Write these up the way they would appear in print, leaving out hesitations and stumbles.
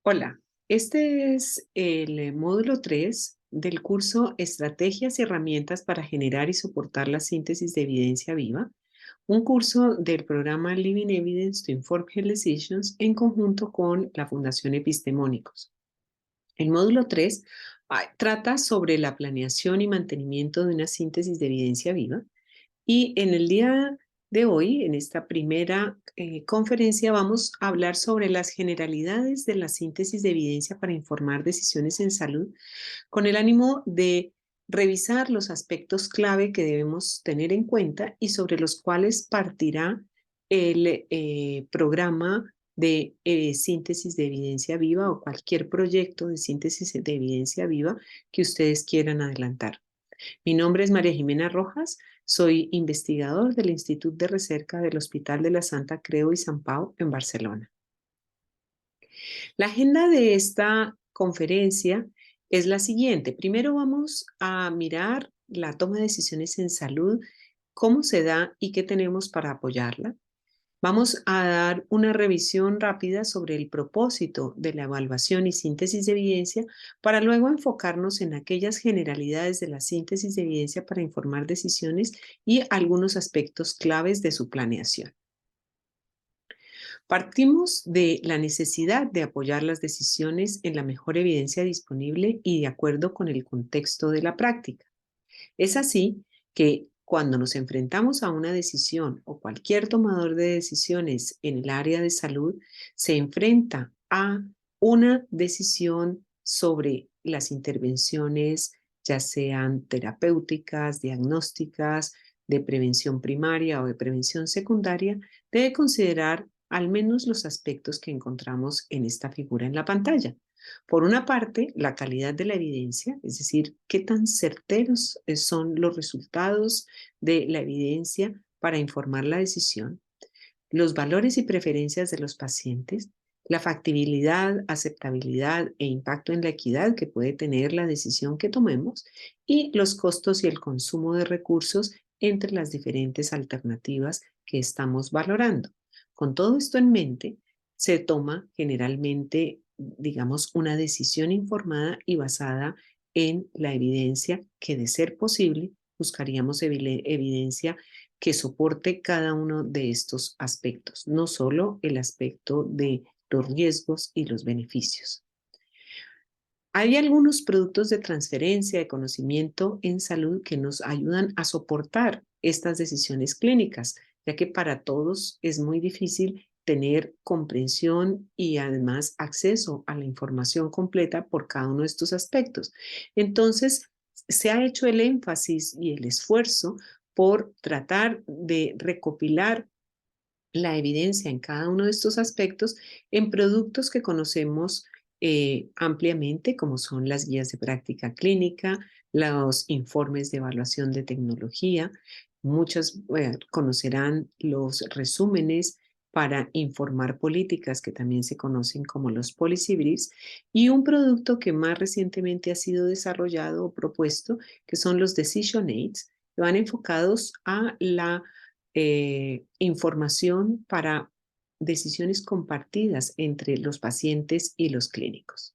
Hola, este es el módulo 3 del curso Estrategias y herramientas para generar y soportar la síntesis de evidencia viva, un curso del programa Living Evidence to Inform Health Decisions en conjunto con la Fundación Epistemónicos. El módulo 3 trata sobre la planeación y mantenimiento de una síntesis de evidencia viva y en el día de hoy, en esta primera conferencia, vamos a hablar sobre las generalidades de la síntesis de evidencia para informar decisiones en salud, con el ánimo de revisar los aspectos clave que debemos tener en cuenta y sobre los cuales partirá el programa de síntesis de evidencia viva o cualquier proyecto de síntesis de evidencia viva que ustedes quieran adelantar. Mi nombre es María Jimena Rojas, soy investigador del Instituto de Recerca del Hospital de la Santa Creu i Sant Pau en Barcelona. La agenda de esta conferencia es la siguiente. Primero vamos a mirar la toma de decisiones en salud, cómo se da y qué tenemos para apoyarla. Vamos a dar una revisión rápida sobre el propósito de la evaluación y síntesis de evidencia para luego enfocarnos en aquellas generalidades de la síntesis de evidencia para informar decisiones y algunos aspectos claves de su planeación. Partimos de la necesidad de apoyar las decisiones en la mejor evidencia disponible y de acuerdo con el contexto de la práctica. Es así que cuando nos enfrentamos a una decisión o cualquier tomador de decisiones en el área de salud se enfrenta a una decisión sobre las intervenciones, ya sean terapéuticas, diagnósticas, de prevención primaria o de prevención secundaria, debe considerar al menos los aspectos que encontramos en esta figura en la pantalla. Por una parte, la calidad de la evidencia, es decir, qué tan certeros son los resultados de la evidencia para informar la decisión, los valores y preferencias de los pacientes, la factibilidad, aceptabilidad e impacto en la equidad que puede tener la decisión que tomemos y los costos y el consumo de recursos entre las diferentes alternativas que estamos valorando. Con todo esto en mente, se toma generalmente, digamos, una decisión informada y basada en la evidencia que, de ser posible, buscaríamos evidencia que soporte cada uno de estos aspectos, no solo el aspecto de los riesgos y los beneficios. Hay algunos productos de transferencia de conocimiento en salud que nos ayudan a soportar estas decisiones clínicas, ya que para todos es muy difícil tener comprensión y además acceso a la información completa por cada uno de estos aspectos. Entonces, se ha hecho el énfasis y el esfuerzo por tratar de recopilar la evidencia en cada uno de estos aspectos en productos que conocemos ampliamente, como son las guías de práctica clínica, los informes de evaluación de tecnología. Muchos conocerán los resúmenes para informar políticas, que también se conocen como los policy briefs, y un producto que más recientemente ha sido desarrollado o propuesto, que son los decision aids, que van enfocados a la información para decisiones compartidas entre los pacientes y los clínicos.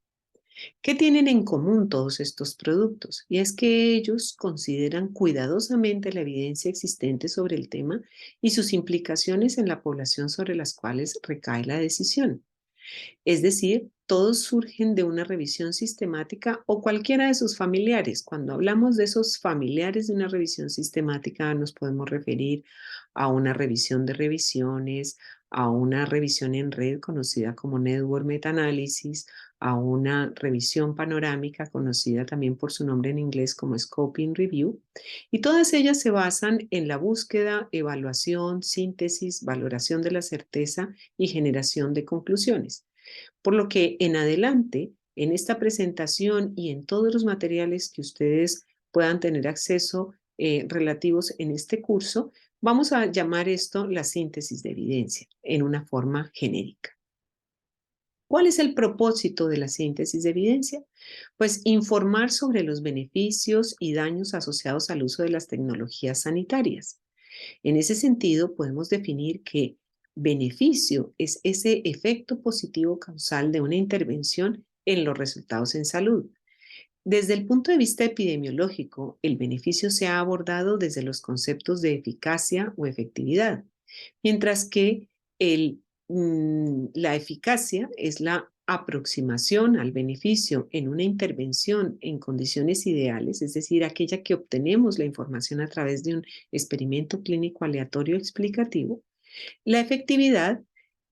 ¿Qué tienen en común todos estos productos? Y es que ellos consideran cuidadosamente la evidencia existente sobre el tema y sus implicaciones en la población sobre las cuales recae la decisión. Es decir, todos surgen de una revisión sistemática o cualquiera de sus familiares. Cuando hablamos de esos familiares de una revisión sistemática, nos podemos referir a una revisión de revisiones, a una revisión en red conocida como Network Meta-Análisis, a una revisión panorámica conocida también por su nombre en inglés como Scoping Review, y todas ellas se basan en la búsqueda, evaluación, síntesis, valoración de la certeza y generación de conclusiones. Por lo que en adelante, en esta presentación y en todos los materiales que ustedes puedan tener acceso relativos en este curso, vamos a llamar esto la síntesis de evidencia en una forma genérica. ¿Cuál es el propósito de la síntesis de evidencia? Pues informar sobre los beneficios y daños asociados al uso de las tecnologías sanitarias. En ese sentido, podemos definir que beneficio es ese efecto positivo causal de una intervención en los resultados en salud. Desde el punto de vista epidemiológico, el beneficio se ha abordado desde los conceptos de eficacia o efectividad, mientras que la eficacia es la aproximación al beneficio en una intervención en condiciones ideales, es decir, aquella que obtenemos la información a través de un experimento clínico aleatorio explicativo. La efectividad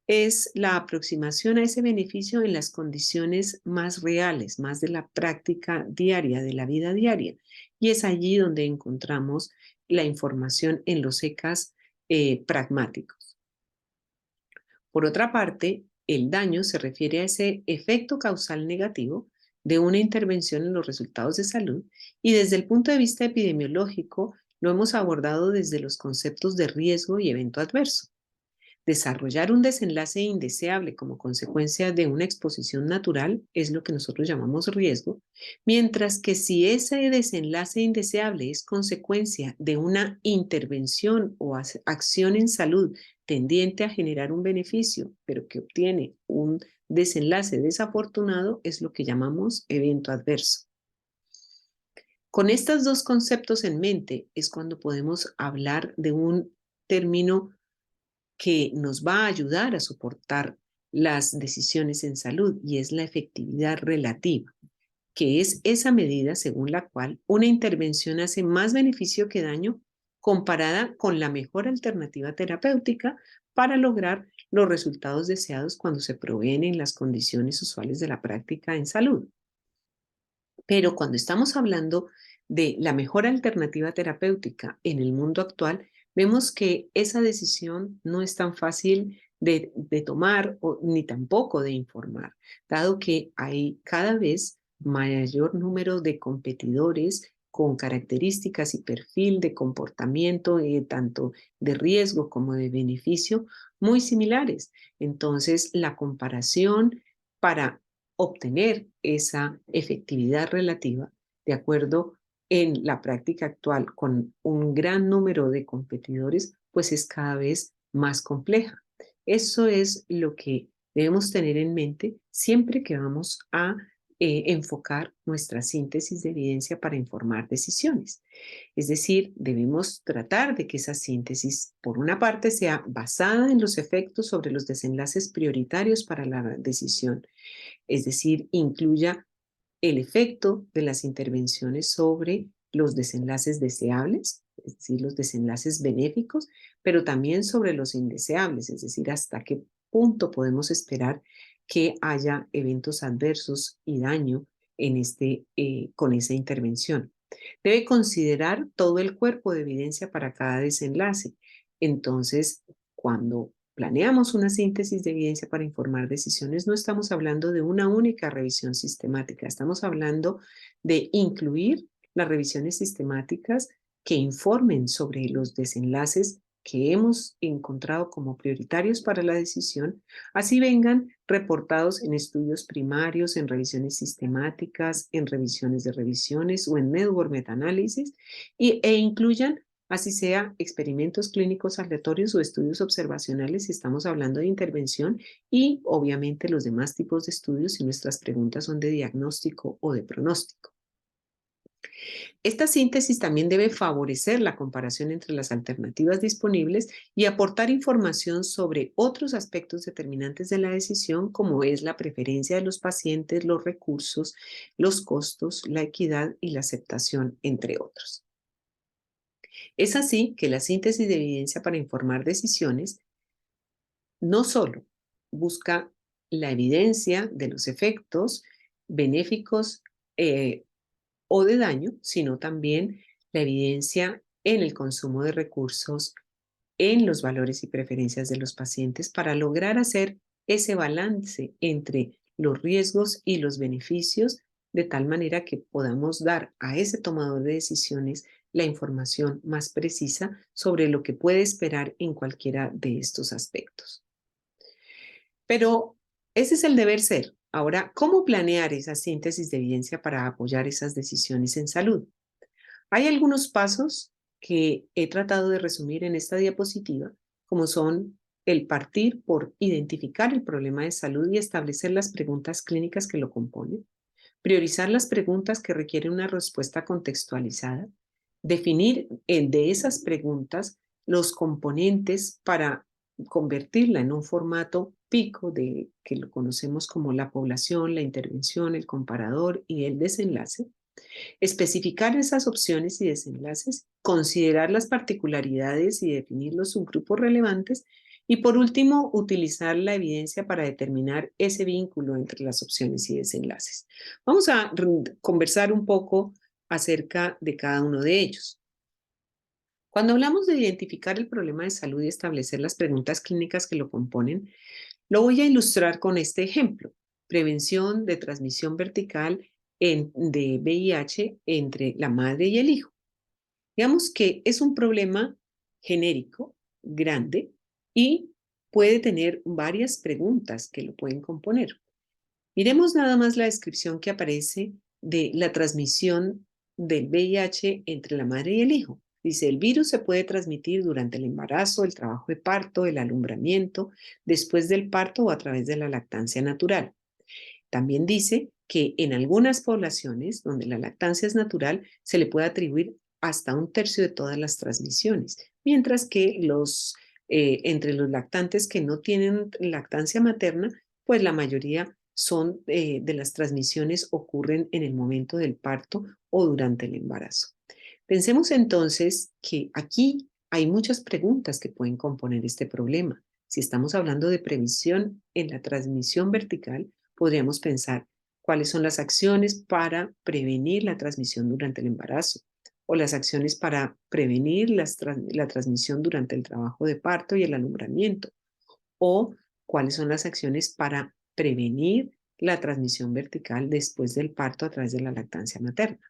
es la aproximación a ese beneficio en las condiciones más reales, más de la práctica diaria, de la vida diaria. Y es allí donde encontramos la información en los ECAs pragmáticos. Por otra parte, el daño se refiere a ese efecto causal negativo de una intervención en los resultados de salud y desde el punto de vista epidemiológico lo hemos abordado desde los conceptos de riesgo y evento adverso. Desarrollar un desenlace indeseable como consecuencia de una exposición natural es lo que nosotros llamamos riesgo, mientras que si ese desenlace indeseable es consecuencia de una intervención o acción en salud tendiente a generar un beneficio, pero que obtiene un desenlace desafortunado, es lo que llamamos evento adverso. Con estos dos conceptos en mente es cuando podemos hablar de un término que nos va a ayudar a soportar las decisiones en salud y es la efectividad relativa, que es esa medida según la cual una intervención hace más beneficio que daño comparada con la mejor alternativa terapéutica para lograr los resultados deseados cuando se proveen en las condiciones usuales de la práctica en salud. Pero cuando estamos hablando de la mejor alternativa terapéutica en el mundo actual, vemos que esa decisión no es tan fácil de tomar ni tampoco de informar, dado que hay cada vez mayor número de competidores con características y perfil de comportamiento, tanto de riesgo como de beneficio, muy similares. Entonces, la comparación para obtener esa efectividad relativa de acuerdo en la práctica actual con un gran número de competidores, pues es cada vez más compleja. Eso es lo que debemos tener en mente siempre que vamos a enfocar nuestra síntesis de evidencia para informar decisiones. Es decir, debemos tratar de que esa síntesis, por una parte, sea basada en los efectos sobre los desenlaces prioritarios para la decisión, es decir, incluya el efecto de las intervenciones sobre los desenlaces deseables, es decir, los desenlaces benéficos, pero también sobre los indeseables, es decir, hasta qué punto podemos esperar que haya eventos adversos y daño con esa intervención. Debe considerar todo el cuerpo de evidencia para cada desenlace. Entonces, cuando planeamos una síntesis de evidencia para informar decisiones, no estamos hablando de una única revisión sistemática, estamos hablando de incluir las revisiones sistemáticas que informen sobre los desenlaces que hemos encontrado como prioritarios para la decisión, así vengan reportados en estudios primarios, en revisiones sistemáticas, en revisiones de revisiones o en network metaanálisis, e incluyan así sea experimentos clínicos aleatorios o estudios observacionales si estamos hablando de intervención y obviamente los demás tipos de estudios si nuestras preguntas son de diagnóstico o de pronóstico. Esta síntesis también debe favorecer la comparación entre las alternativas disponibles y aportar información sobre otros aspectos determinantes de la decisión, como es la preferencia de los pacientes, los recursos, los costos, la equidad y la aceptación, entre otros. Es así que la síntesis de evidencia para informar decisiones no solo busca la evidencia de los efectos benéficos o de daño, sino también la evidencia en el consumo de recursos, en los valores y preferencias de los pacientes para lograr hacer ese balance entre los riesgos y los beneficios de tal manera que podamos dar a ese tomador de decisiones la información más precisa sobre lo que puede esperar en cualquiera de estos aspectos. Pero ese es el deber ser. Ahora, ¿cómo planear esa síntesis de evidencia para apoyar esas decisiones en salud? Hay algunos pasos que he tratado de resumir en esta diapositiva, como son el partir por identificar el problema de salud y establecer las preguntas clínicas que lo componen, priorizar las preguntas que requieren una respuesta contextualizada, definir de esas preguntas los componentes para convertirla en un formato pico de que lo conocemos como la población, la intervención, el comparador y el desenlace, especificar esas opciones y desenlaces, considerar las particularidades y definir los subgrupos relevantes y por último, utilizar la evidencia para determinar ese vínculo entre las opciones y desenlaces. Vamos a conversar un poco acerca de cada uno de ellos. Cuando hablamos de identificar el problema de salud y establecer las preguntas clínicas que lo componen, lo voy a ilustrar con este ejemplo: prevención de transmisión vertical de VIH entre la madre y el hijo. Digamos que es un problema genérico, grande, y puede tener varias preguntas que lo pueden componer. Miremos nada más la descripción que aparece de la transmisión del VIH entre la madre y el hijo. Dice, el virus se puede transmitir durante el embarazo, el trabajo de parto, el alumbramiento, después del parto o a través de la lactancia natural. También dice que en algunas poblaciones donde la lactancia es natural, se le puede atribuir hasta 1/3 de todas las transmisiones, mientras que entre los lactantes que no tienen lactancia materna, pues la mayoría de las transmisiones ocurren en el momento del parto o durante el embarazo. Pensemos entonces que aquí hay muchas preguntas que pueden componer este problema. Si estamos hablando de previsión en la transmisión vertical, podríamos pensar cuáles son las acciones para prevenir la transmisión durante el embarazo o las acciones para prevenir la transmisión durante el trabajo de parto y el alumbramiento, o cuáles son las acciones para prevenir la transmisión vertical después del parto a través de la lactancia materna.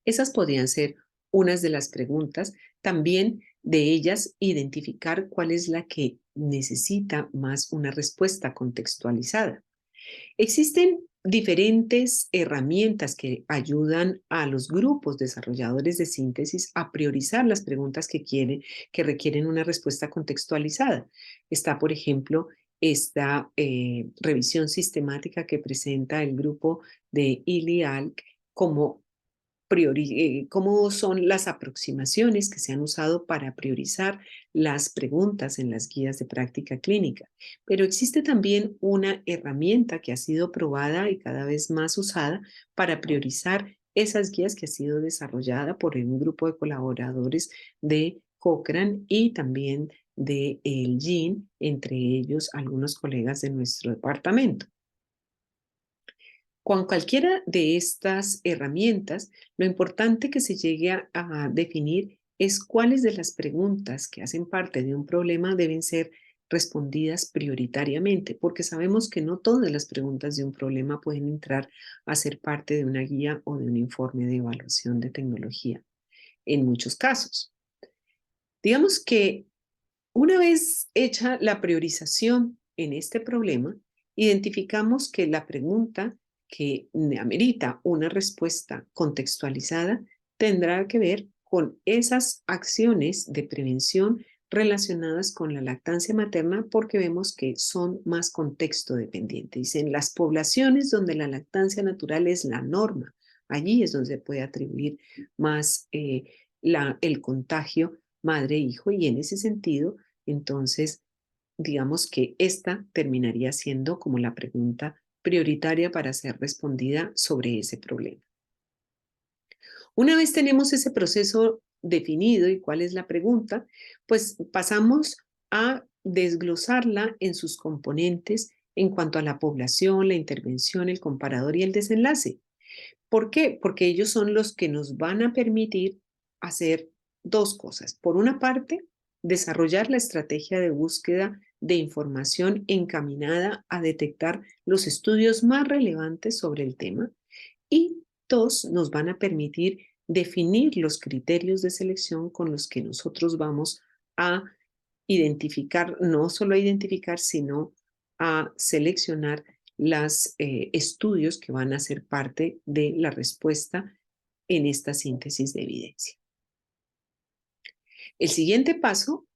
Esas podrían ser unas de las preguntas. También de ellas identificar cuál es la que necesita más una respuesta contextualizada. Existen diferentes herramientas que ayudan a los grupos desarrolladores de síntesis a priorizar las preguntas que requieren una respuesta contextualizada. Está, por ejemplo, esta revisión sistemática que presenta el grupo de ILIALC como cómo son las aproximaciones que se han usado para priorizar las preguntas en las guías de práctica clínica. Pero existe también una herramienta que ha sido probada y cada vez más usada para priorizar esas guías, que ha sido desarrollada por un grupo de colaboradores de Cochrane y también de el GIN, entre ellos algunos colegas de nuestro departamento. Con cualquiera de estas herramientas, lo importante que se llegue a definir es cuáles de las preguntas que hacen parte de un problema deben ser respondidas prioritariamente, porque sabemos que no todas las preguntas de un problema pueden entrar a ser parte de una guía o de un informe de evaluación de tecnología, en muchos casos. Digamos que una vez hecha la priorización en este problema, identificamos que la pregunta que amerita una respuesta contextualizada tendrá que ver con esas acciones de prevención relacionadas con la lactancia materna, porque vemos que son más contexto dependientes. Dicen, las poblaciones donde la lactancia natural es la norma, allí es donde se puede atribuir más el contagio madre-hijo, y en ese sentido, entonces, digamos que esta terminaría siendo como la pregunta prioritaria para ser respondida sobre ese problema. Una vez tenemos ese proceso definido y cuál es la pregunta, pues pasamos a desglosarla en sus componentes en cuanto a la población, la intervención, el comparador y el desenlace. ¿Por qué? Porque ellos son los que nos van a permitir hacer dos cosas. Por una parte, desarrollar la estrategia de búsqueda de información encaminada a detectar los estudios más relevantes sobre el tema. Y dos, nos van a permitir definir los criterios de selección con los que nosotros vamos a identificar, no solo a identificar, sino a seleccionar los estudios que van a ser parte de la respuesta en esta síntesis de evidencia. El siguiente paso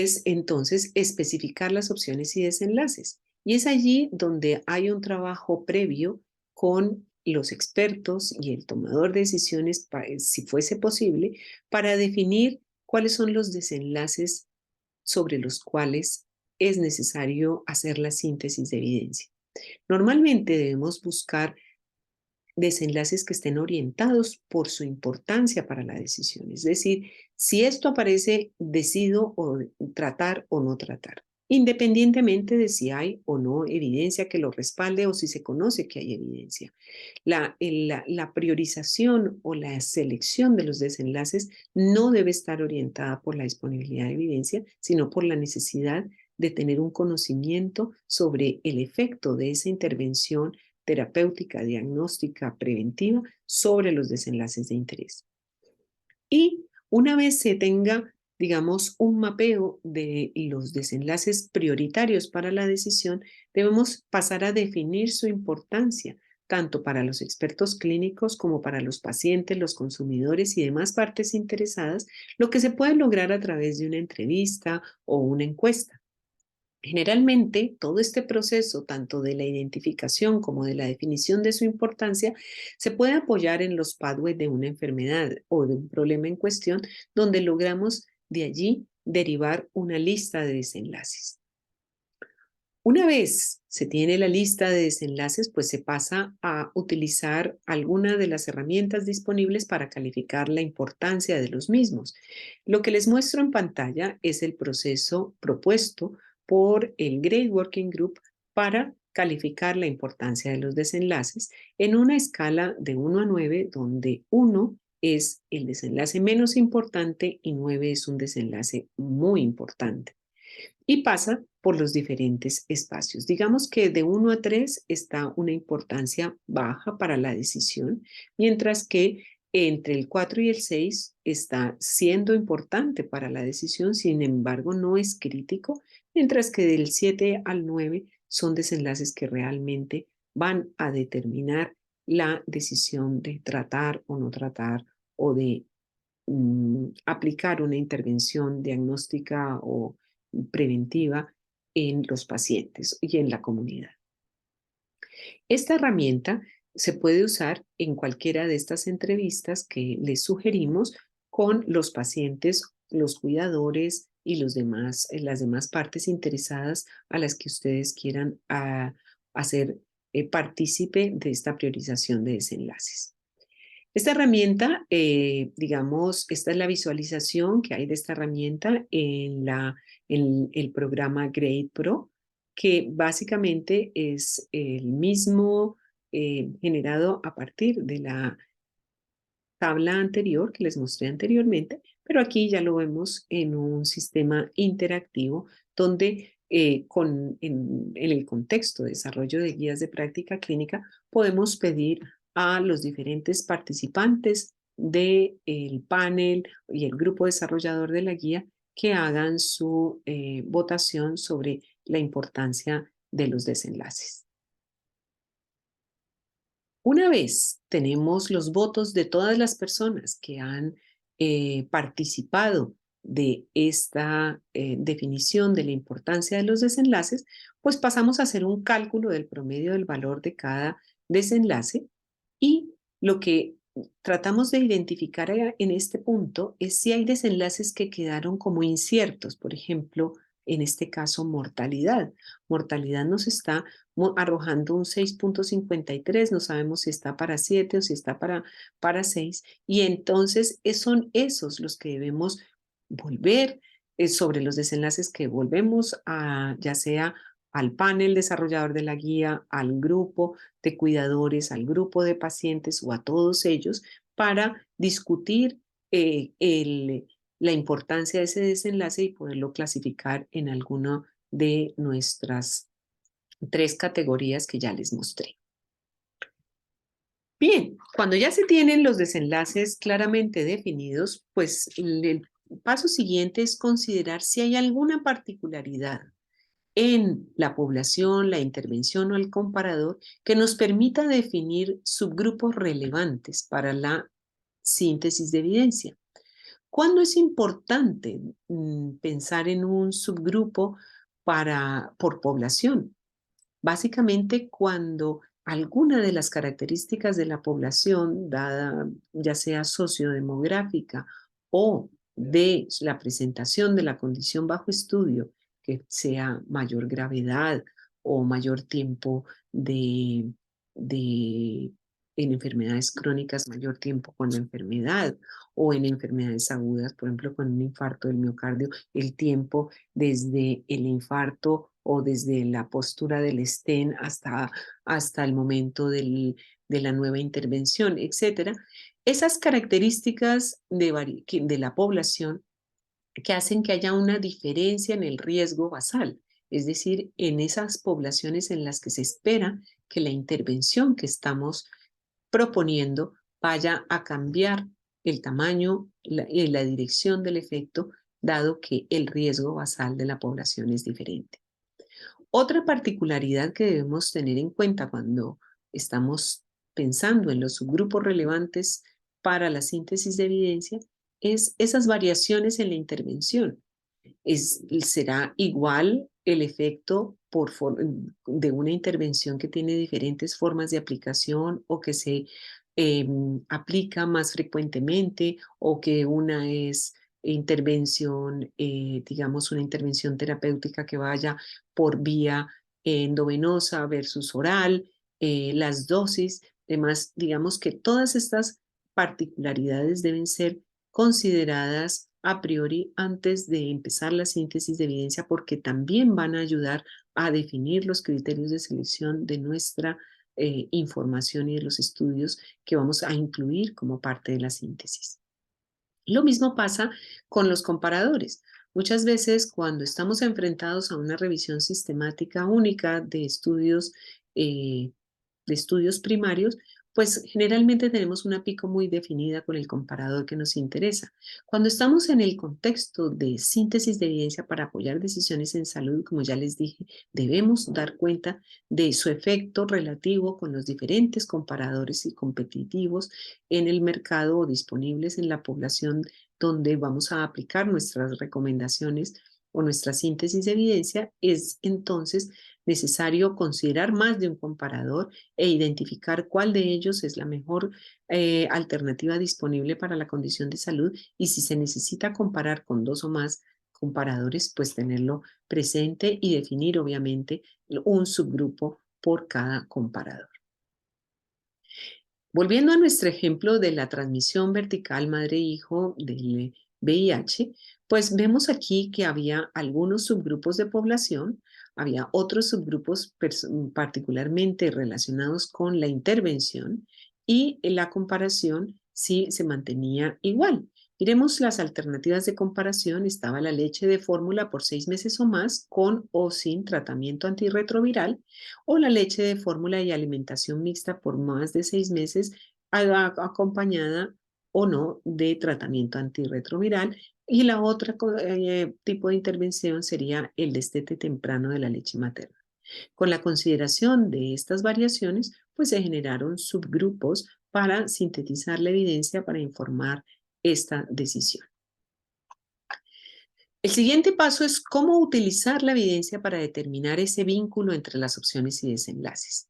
es entonces especificar las opciones y desenlaces. Y es allí donde hay un trabajo previo con los expertos y el tomador de decisiones, si fuese posible, para definir cuáles son los desenlaces sobre los cuales es necesario hacer la síntesis de evidencia. Normalmente debemos buscar desenlaces que estén orientados por su importancia para la decisión. Es decir, si esto aparece, decido o tratar o no tratar, independientemente de si hay o no evidencia que lo respalde o si se conoce que hay evidencia. La priorización o la selección de los desenlaces no debe estar orientada por la disponibilidad de evidencia, sino por la necesidad de tener un conocimiento sobre el efecto de esa intervención terapéutica, diagnóstica, preventiva sobre los desenlaces de interés. Y una vez se tenga, digamos, un mapeo de los desenlaces prioritarios para la decisión, debemos pasar a definir su importancia, tanto para los expertos clínicos como para los pacientes, los consumidores y demás partes interesadas, lo que se puede lograr a través de una entrevista o una encuesta. Generalmente, todo este proceso, tanto de la identificación como de la definición de su importancia, se puede apoyar en los pathways de una enfermedad o de un problema en cuestión, donde logramos de allí derivar una lista de desenlaces. Una vez se tiene la lista de desenlaces, pues se pasa a utilizar alguna de las herramientas disponibles para calificar la importancia de los mismos. Lo que les muestro en pantalla es el proceso propuesto por el Great Working Group para calificar la importancia de los desenlaces en una escala de 1 a 9, donde 1 es el desenlace menos importante y 9 es un desenlace muy importante. Y pasa por los diferentes espacios. Digamos que de 1 a 3 está una importancia baja para la decisión, mientras que entre el 4 y el 6 está siendo importante para la decisión, sin embargo no es crítico, mientras que del 7 al 9 son desenlaces que realmente van a determinar la decisión de tratar o no tratar o de aplicar una intervención diagnóstica o preventiva en los pacientes y en la comunidad. Esta herramienta se puede usar en cualquiera de estas entrevistas que les sugerimos con los pacientes, los cuidadores y las demás partes interesadas a las que ustedes quieran hacer partícipe de esta priorización de desenlaces. Esta herramienta, digamos, esta es la visualización que hay de esta herramienta en el programa Grade Pro, que básicamente es el mismo generado a partir de la tabla anterior que les mostré anteriormente, pero aquí ya lo vemos en un sistema interactivo donde en el contexto de desarrollo de guías de práctica clínica podemos pedir a los diferentes participantes del panel y el grupo desarrollador de la guía que hagan su votación sobre la importancia de los desenlaces. Una vez tenemos los votos de todas las personas que han participado de esta definición de la importancia de los desenlaces, pues pasamos a hacer un cálculo del promedio del valor de cada desenlace y lo que tratamos de identificar en este punto es si hay desenlaces que quedaron como inciertos, por ejemplo, en este caso mortalidad. Mortalidad nos está arrojando un 6.53, no sabemos si está para 7 o si está para 6, y entonces son esos los que debemos volver sobre los desenlaces que volvemos a, ya sea al panel desarrollador de la guía, al grupo de cuidadores, al grupo de pacientes o a todos ellos para discutir la importancia de ese desenlace y poderlo clasificar en alguna de nuestras 3 categorías que ya les mostré. Bien, cuando ya se tienen los desenlaces claramente definidos, pues el paso siguiente es considerar si hay alguna particularidad en la población, la intervención o el comparador que nos permita definir subgrupos relevantes para la síntesis de evidencia. ¿Cuándo es importante pensar en un subgrupo por población? Básicamente cuando alguna de las características de la población, dada ya sea sociodemográfica o de la presentación de la condición bajo estudio, que sea mayor gravedad o mayor tiempo de, de en enfermedades crónicas, mayor tiempo con la enfermedad, o en enfermedades agudas, por ejemplo, con un infarto del miocardio, el tiempo desde el infarto o desde la postura del stent hasta el momento de la nueva intervención, etcétera. Esas características de la población que hacen que haya una diferencia en el riesgo basal, es decir, en esas poblaciones en las que se espera que la intervención que estamos proponiendo vaya a cambiar el tamaño y la dirección del efecto, dado que el riesgo basal de la población es diferente. Otra particularidad que debemos tener en cuenta cuando estamos pensando en los subgrupos relevantes para la síntesis de evidencia es esas variaciones en la intervención. ¿Será igual el efecto de una intervención que tiene diferentes formas de aplicación o que se aplica más frecuentemente o que una es intervención, digamos, una intervención terapéutica que vaya por vía endovenosa versus oral, las dosis, demás, digamos que todas estas particularidades deben ser consideradas a priori antes de empezar la síntesis de evidencia porque también van a ayudar a definir los criterios de selección de nuestra información y de los estudios que vamos a incluir como parte de la síntesis. Lo mismo pasa con los comparadores. Muchas veces cuando estamos enfrentados a una revisión sistemática única eh, de estudios primarios, pues generalmente tenemos una pico muy definida con el comparador que nos interesa. Cuando estamos en el contexto de síntesis de evidencia para apoyar decisiones en salud, como ya les dije, debemos dar cuenta de su efecto relativo con los diferentes comparadores y competitivos en el mercado o disponibles en la población donde vamos a aplicar nuestras recomendaciones o nuestra síntesis de evidencia. Es entonces necesario considerar más de un comparador e identificar cuál de ellos es la mejor alternativa disponible para la condición de salud y si se necesita comparar con dos o más comparadores, pues tenerlo presente y definir obviamente un subgrupo por cada comparador. Volviendo a nuestro ejemplo de la transmisión vertical madre-hijo del VIH, pues vemos aquí que había algunos subgrupos de población, había otros subgrupos particularmente relacionados con la intervención y la comparación sí se mantenía igual. Miremos las alternativas de comparación. Estaba la leche de fórmula por 6 meses o más con o sin tratamiento antirretroviral o la leche de fórmula y alimentación mixta por más de 6 meses acompañada o no de tratamiento antirretroviral. Y la otra tipo de intervención sería el destete temprano de la leche materna. Con la consideración de estas variaciones, pues se generaron subgrupos para sintetizar la evidencia para informar esta decisión. El siguiente paso es cómo utilizar la evidencia para determinar ese vínculo entre las opciones y desenlaces.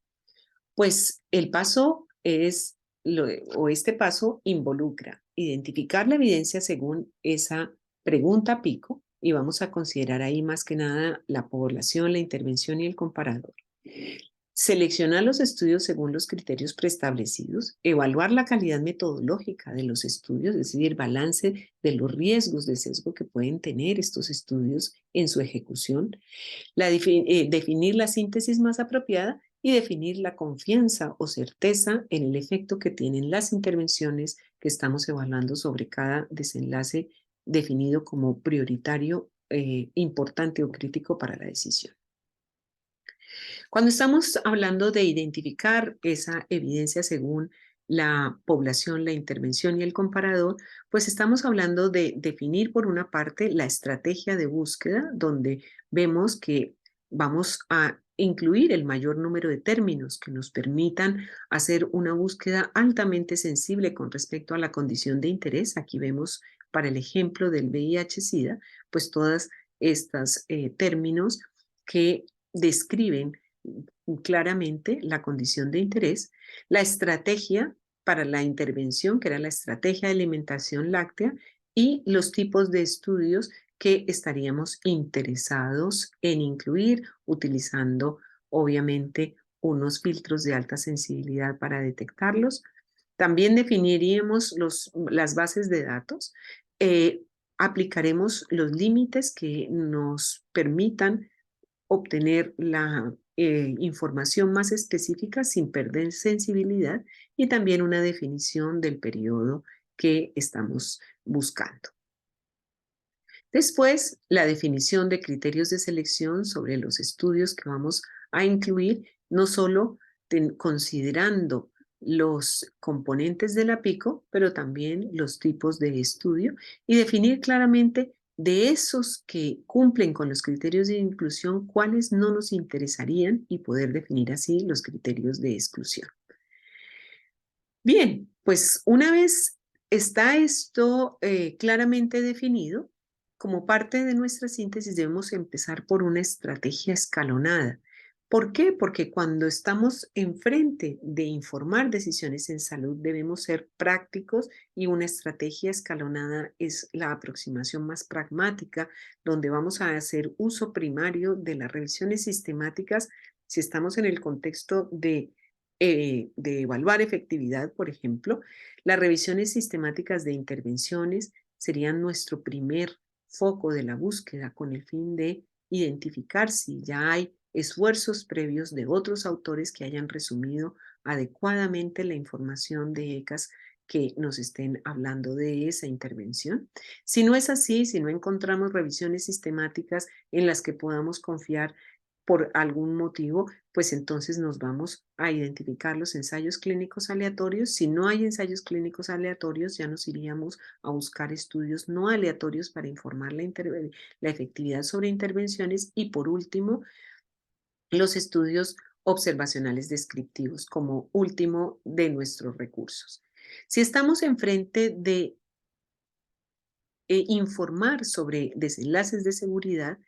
Pues el paso este paso involucra identificar la evidencia según esa pregunta pico y vamos a considerar ahí más que nada la población, la intervención y el comparador. Seleccionar los estudios según los criterios preestablecidos, evaluar la calidad metodológica de los estudios, es decir, el balance de los riesgos de sesgo que pueden tener estos estudios en su ejecución, definir la síntesis más apropiada y definir la confianza o certeza en el efecto que tienen las intervenciones que estamos evaluando sobre cada desenlace definido como prioritario, importante o crítico para la decisión. Cuando estamos hablando de identificar esa evidencia según la población, la intervención y el comparador, pues estamos hablando de definir por una parte la estrategia de búsqueda, donde vemos que vamos a incluir el mayor número de términos que nos permitan hacer una búsqueda altamente sensible con respecto a la condición de interés. Aquí vemos para el ejemplo del VIH-Sida, pues todos estos términos que describen claramente la condición de interés, la estrategia para la intervención, que era la estrategia de alimentación láctea, y los tipos de estudios que estaríamos interesados en incluir, utilizando obviamente unos filtros de alta sensibilidad para detectarlos. También definiríamos las bases de datos, aplicaremos los límites que nos permitan obtener la información más específica sin perder sensibilidad, y también una definición del periodo que estamos buscando. Después, la definición de criterios de selección sobre los estudios que vamos a incluir, no solo considerando los componentes de la PICO, pero también los tipos de estudio, y definir claramente de esos que cumplen con los criterios de inclusión, cuáles no nos interesarían, y poder definir así los criterios de exclusión. Bien, pues una vez está esto claramente definido, como parte de nuestra síntesis debemos empezar por una estrategia escalonada. ¿Por qué? Porque cuando estamos enfrente de informar decisiones en salud debemos ser prácticos, y una estrategia escalonada es la aproximación más pragmática, donde vamos a hacer uso primario de las revisiones sistemáticas si estamos en el contexto de evaluar efectividad. Por ejemplo, las revisiones sistemáticas de intervenciones serían nuestro primer foco de la búsqueda, con el fin de identificar si ya hay esfuerzos previos de otros autores que hayan resumido adecuadamente la información de ECAS que nos estén hablando de esa intervención. Si no es así, si no encontramos revisiones sistemáticas en las que podamos confiar por algún motivo, pues entonces nos vamos a identificar los ensayos clínicos aleatorios. Si no hay ensayos clínicos aleatorios, ya nos iríamos a buscar estudios no aleatorios para informar la efectividad sobre intervenciones. Y por último, los estudios observacionales descriptivos como último de nuestros recursos. Si estamos enfrente de informar sobre desenlaces de seguridad,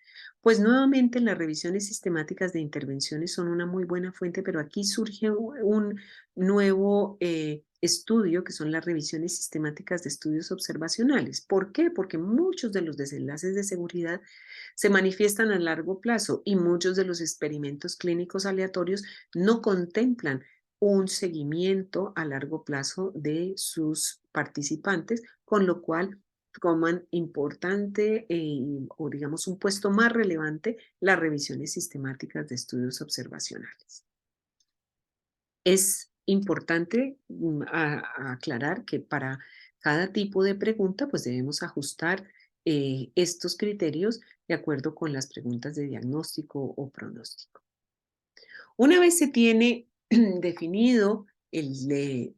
pues nuevamente las revisiones sistemáticas de intervenciones son una muy buena fuente, pero aquí surge un nuevo estudio, que son las revisiones sistemáticas de estudios observacionales. ¿Por qué? Porque muchos de los desenlaces de seguridad se manifiestan a largo plazo, y muchos de los experimentos clínicos aleatorios no contemplan un seguimiento a largo plazo de sus participantes, con lo cual toman importante o digamos un puesto más relevante las revisiones sistemáticas de estudios observacionales. Es importante aclarar que para cada tipo de pregunta pues debemos ajustar estos criterios de acuerdo con las preguntas de diagnóstico o pronóstico. Una vez se tiene definido y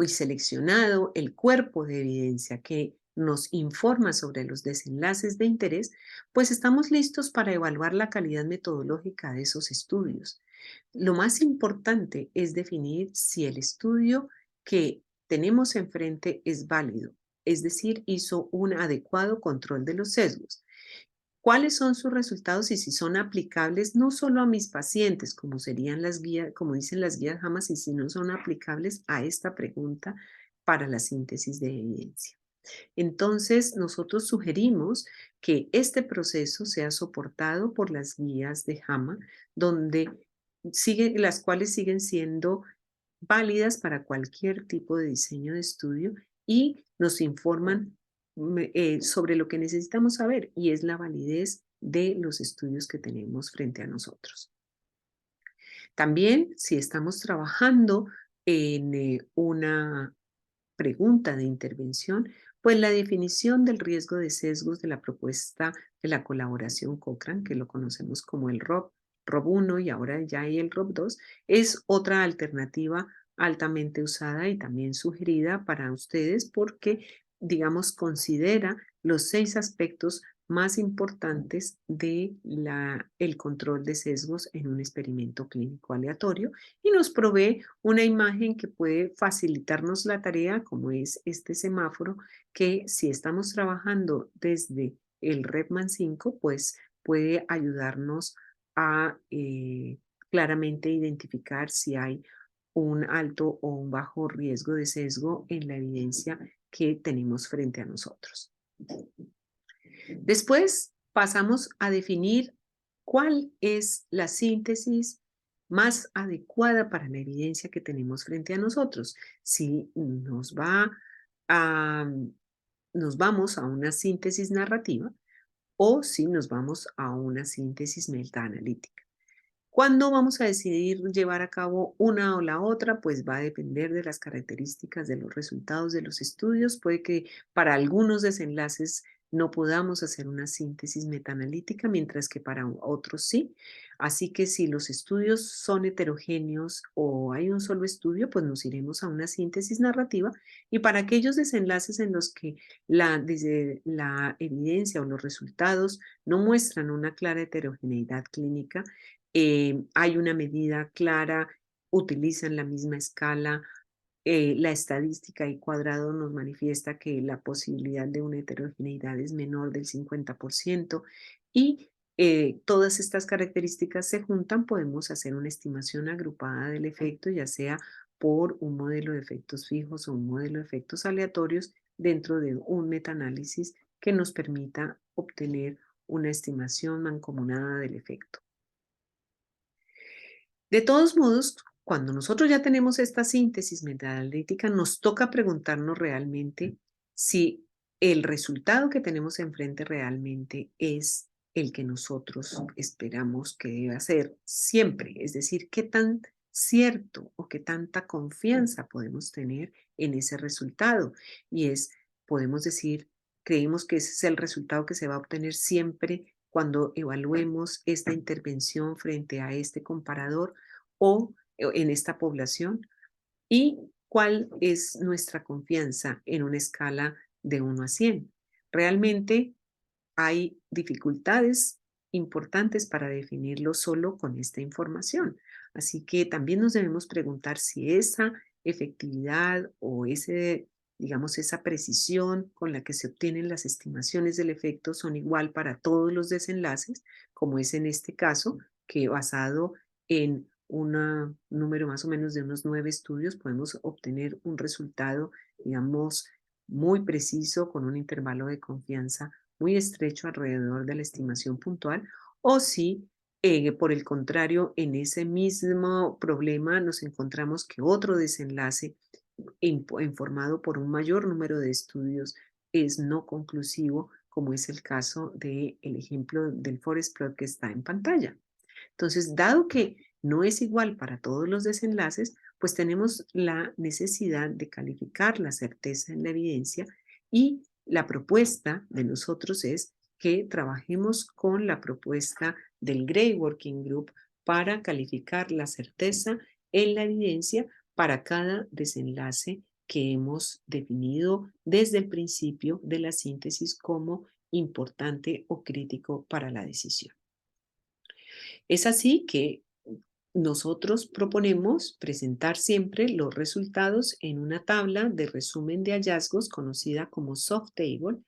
seleccionado el cuerpo de evidencia que nos informa sobre los desenlaces de interés, pues estamos listos para evaluar la calidad metodológica de esos estudios. Lo más importante es definir si el estudio que tenemos enfrente es válido, es decir, hizo un adecuado control de los sesgos. ¿Cuáles son sus resultados y si son aplicables no solo a mis pacientes, como serían las guías, como dicen las guías JAMA, y si no son aplicables a esta pregunta para la síntesis de evidencia? Entonces, nosotros sugerimos que este proceso sea soportado por las guías de JAMA, las cuales siguen siendo válidas para cualquier tipo de diseño de estudio, y nos informan sobre lo que necesitamos saber, y es la validez de los estudios que tenemos frente a nosotros. También, si estamos trabajando en una pregunta de intervención, pues la definición del riesgo de sesgos de la propuesta de la colaboración Cochrane, que lo conocemos como el ROB 1 y ahora ya hay el ROB 2, es otra alternativa altamente usada y también sugerida para ustedes, porque, digamos, considera los 6 aspectos más importantes de el control de sesgos en un experimento clínico aleatorio y nos provee una imagen que puede facilitarnos la tarea, como es este semáforo, que si estamos trabajando desde el Repman 5, pues puede ayudarnos a claramente identificar si hay un alto o un bajo riesgo de sesgo en la evidencia que tenemos frente a nosotros. Después pasamos a definir cuál es la síntesis más adecuada para la evidencia que tenemos frente a nosotros. Si nos vamos a una síntesis narrativa o si nos vamos a una síntesis metaanalítica. ¿Cuándo vamos a decidir llevar a cabo una o la otra? Pues va a depender de las características de los resultados de los estudios. Puede que para algunos desenlaces no podamos hacer una síntesis metaanalítica, mientras que para otros sí. Así que si los estudios son heterogéneos o hay un solo estudio, pues nos iremos a una síntesis narrativa. Y para aquellos desenlaces en los que desde la evidencia o los resultados no muestran una clara heterogeneidad clínica, hay una medida clara, utilizan la misma escala, la estadística y cuadrado nos manifiesta que la posibilidad de una heterogeneidad es menor del 50% y todas estas características se juntan, podemos hacer una estimación agrupada del efecto, ya sea por un modelo de efectos fijos o un modelo de efectos aleatorios dentro de un metaanálisis que nos permita obtener una estimación mancomunada del efecto. De todos modos, cuando nosotros ya tenemos esta síntesis metaanalítica, nos toca preguntarnos realmente si el resultado que tenemos enfrente realmente es el que nosotros esperamos que deba ser siempre. Es decir, qué tan cierto o qué tanta confianza podemos tener en ese resultado. Podemos decir, creemos que ese es el resultado que se va a obtener siempre cuando evaluemos esta intervención frente a este comparador o en esta población, y cuál es nuestra confianza en una escala de 1 a 100. Realmente hay dificultades importantes para definirlo solo con esta información. Así que también nos debemos preguntar si esa efectividad o digamos, esa precisión con la que se obtienen las estimaciones del efecto son igual para todos los desenlaces, como es en este caso, que basado en un número más o menos de unos 9 estudios podemos obtener un resultado, digamos, muy preciso con un intervalo de confianza muy estrecho alrededor de la estimación puntual, o si por el contrario en ese mismo problema nos encontramos que otro desenlace informado por un mayor número de estudios es no conclusivo, como es el caso del ejemplo del forest plot que está en pantalla. Entonces, dado que no es igual para todos los desenlaces, pues tenemos la necesidad de calificar la certeza en la evidencia y la propuesta de nosotros es que trabajemos con la propuesta del Gray Working Group para calificar la certeza en la evidencia para cada desenlace que hemos definido desde el principio de la síntesis como importante o crítico para la decisión. Es así que nosotros proponemos presentar siempre los resultados en una tabla de resumen de hallazgos conocida como soft table,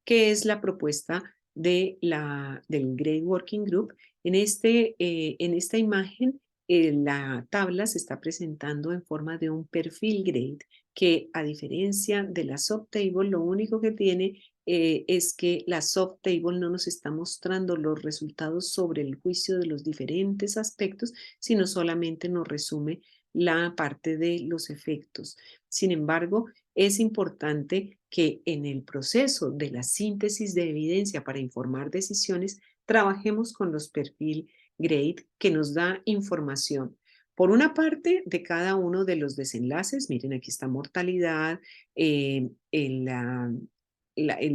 que es la propuesta del Gray Working Group. En esta imagen, la tabla se está presentando en forma de un perfil grade, que a diferencia de la soft table, lo único que tiene es que la soft table no nos está mostrando los resultados sobre el juicio de los diferentes aspectos, sino solamente nos resume la parte de los efectos. Sin embargo, es importante que en el proceso de la síntesis de evidencia para informar decisiones, trabajemos con los perfil grade que nos da información. Por una parte, de cada uno de los desenlaces, miren, aquí está mortalidad, el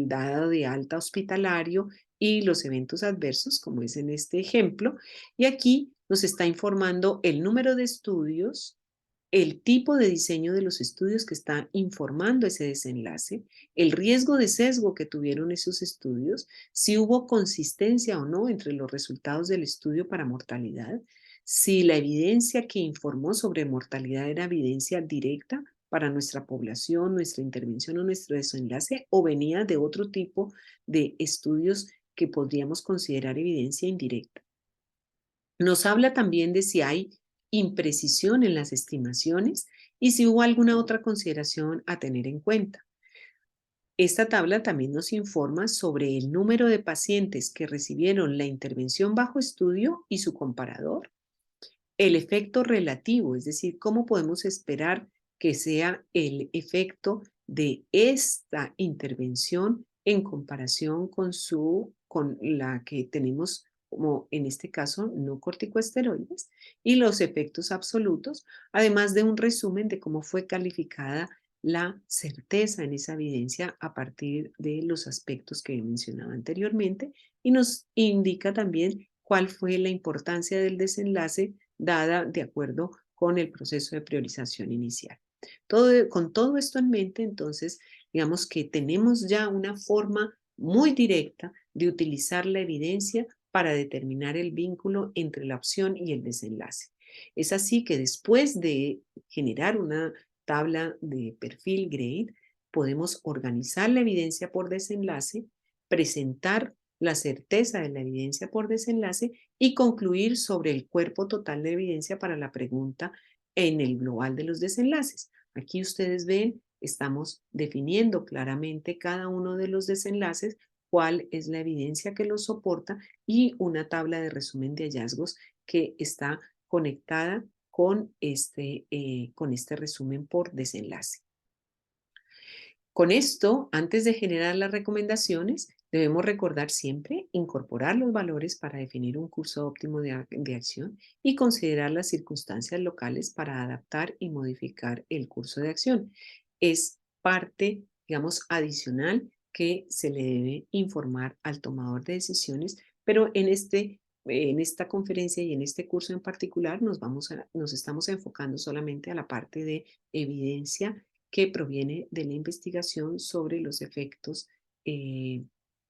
dado de alta hospitalario y los eventos adversos, como es en este ejemplo. Y aquí nos está informando el número de estudios el tipo de diseño de los estudios que está informando ese desenlace, el riesgo de sesgo que tuvieron esos estudios, si hubo consistencia o no entre los resultados del estudio para mortalidad, si la evidencia que informó sobre mortalidad era evidencia directa para nuestra población, nuestra intervención o nuestro desenlace, o venía de otro tipo de estudios que podríamos considerar evidencia indirecta. Nos habla también de si hay imprecisión en las estimaciones y si hubo alguna otra consideración a tener en cuenta. Esta tabla también nos informa sobre el número de pacientes que recibieron la intervención bajo estudio y su comparador, el efecto relativo, es decir, cómo podemos esperar que sea el efecto de esta intervención en comparación con la que tenemos, como en este caso, no corticosteroides, y los efectos absolutos, además de un resumen de cómo fue calificada la certeza en esa evidencia a partir de los aspectos que he mencionado anteriormente, y nos indica también cuál fue la importancia del desenlace dada de acuerdo con el proceso de priorización inicial. Con todo esto en mente, entonces, digamos que tenemos ya una forma muy directa de utilizar la evidencia para determinar el vínculo entre la opción y el desenlace. Es así que después de generar una tabla de perfil GRADE, podemos organizar la evidencia por desenlace, presentar la certeza de la evidencia por desenlace y concluir sobre el cuerpo total de evidencia para la pregunta en el global de los desenlaces. Aquí ustedes ven, estamos definiendo claramente cada uno de los desenlaces, cuál es la evidencia que los soporta y una tabla de resumen de hallazgos que está conectada con este resumen por desenlace. Con esto, antes de generar las recomendaciones, debemos recordar siempre incorporar los valores para definir un curso óptimo de acción y considerar las circunstancias locales para adaptar y modificar el curso de acción. Es parte, digamos, adicional que se le debe informar al tomador de decisiones, pero en esta conferencia y en este curso en particular nos estamos enfocando solamente a la parte de evidencia que proviene de la investigación sobre los efectos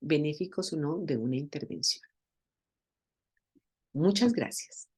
benéficos o no de una intervención. Muchas gracias.